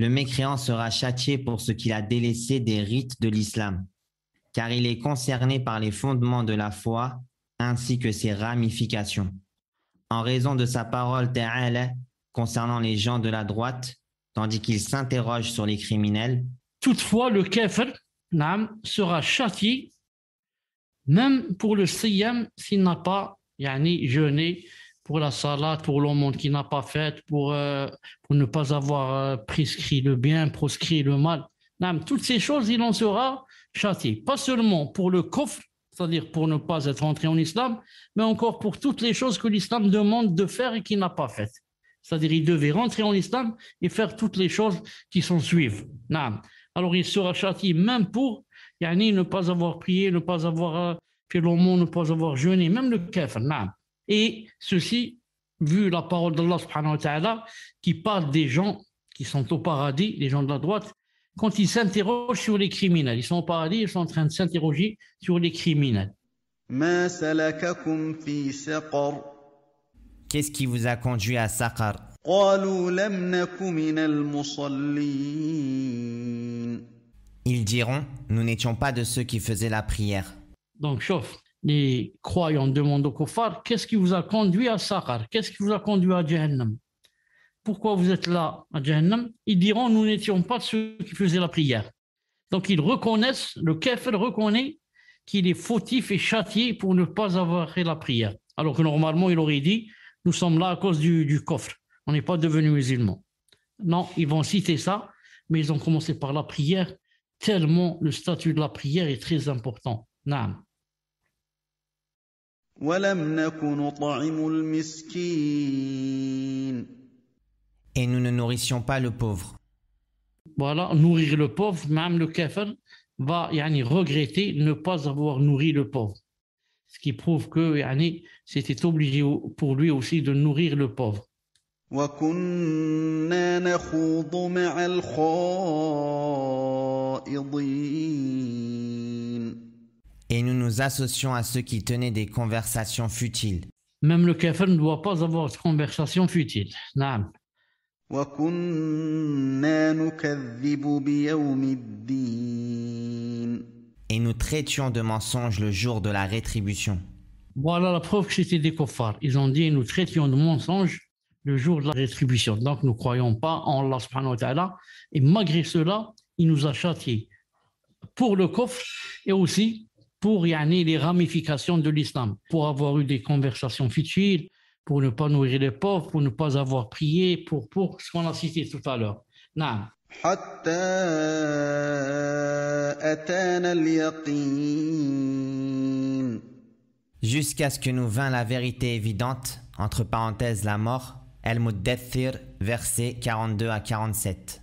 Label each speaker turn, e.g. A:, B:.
A: Le mécréant sera châtié pour ce qu'il a délaissé des rites de l'islam, car il est concerné par les fondements de la foi ainsi que ses ramifications. En raison de sa parole ta'ala concernant les gens de la droite, tandis qu'il s'interroge sur les criminels.
B: Toutefois, le kafir sera châtié même pour le siyam s'il n'a pas jeûné, pour la salat, pour l'aumône qu'il n'a pas faite, pour ne pas avoir prescrit le bien, proscrit le mal. Toutes ces choses, il en sera châtié. Pas seulement pour le kufr, c'est-à-dire pour ne pas être entré en islam, mais encore pour toutes les choses que l'islam demande de faire et qu'il n'a pas faites. C'est-à-dire il devait rentrer en islam et faire toutes les choses qui s'en suivent. Alors il sera châtié même pour ne pas avoir prié, ne pas avoir fait l'aumône, ne pas avoir jeûné, même le kafir. Et ceci, vu la parole d'Allah subhanahu wa ta'ala, qui parle des gens qui sont au paradis, les gens de la droite, quand ils s'interrogent sur les criminels. Ils sont au paradis, ils sont en train de s'interroger sur les criminels.
C: ما سلككم في سقر
A: Qu'est-ce qui vous a conduit à Saqar?
C: قالوا لم نك من المصلين.
A: Ils diront, nous n'étions pas de ceux qui faisaient la prière.
B: Donc, chauffe. Les croyants demandent aux kuffar, qu'est-ce qui vous a conduit à Saqar? Qu'est-ce qui vous a conduit à Jahannam? Pourquoi vous êtes là à Jahannam? Ils diront, nous n'étions pas ceux qui faisaient la prière. Donc, ils reconnaissent, le kafir reconnaît qu'il est fautif et châtié pour ne pas avoir fait la prière. Alors que normalement, il aurait dit, nous sommes là à cause du coffre. On n'est pas devenus musulmans. Non, ils vont citer ça, mais ils ont commencé par la prière, tellement le statut de la prière est très important. Naam.
C: وَلَمْ نَكُ نُطْعِمُ الْمِسْكِينَ.
A: Et nous ne nourrissions pas le pauvre.
B: Voilà, nourrir le pauvre, même le kafir va regretter ne pas avoir nourri le pauvre. Ce qui prouve que c'était obligé pour lui aussi de nourrir le pauvre.
C: وَكُنَّا نَخُوضُ مَعَ الْخَائِضِينَ.
A: Et nous nous associons à ceux qui tenaient des conversations futiles.
B: Même le kafir ne doit pas avoir de conversation futile. Naam.
C: وَكُنَّا نُكَذِّبُ بِيَوْمِ الدِّينِ.
A: Et nous traitions de mensonges le jour de la rétribution.
B: Voilà la preuve que c'était des kuffars. Ils ont dit, nous traitions de mensonges le jour de la rétribution. Donc, nous ne croyons pas en Allah subhanahu wa ta'ala. Et malgré cela, il nous a châtiés pour le kufr et aussi pour les ramifications de l'islam, pour avoir eu des conversations futiles, pour ne pas nourrir les pauvres, pour ne pas avoir prié, pour ce qu'on a cité tout à l'heure. Naam.
C: حتى أتانا اليقين.
A: Jusqu'à ce que nous vint la vérité évidente, entre parenthèses la mort, Al-Muddathir, versets 42 à 47.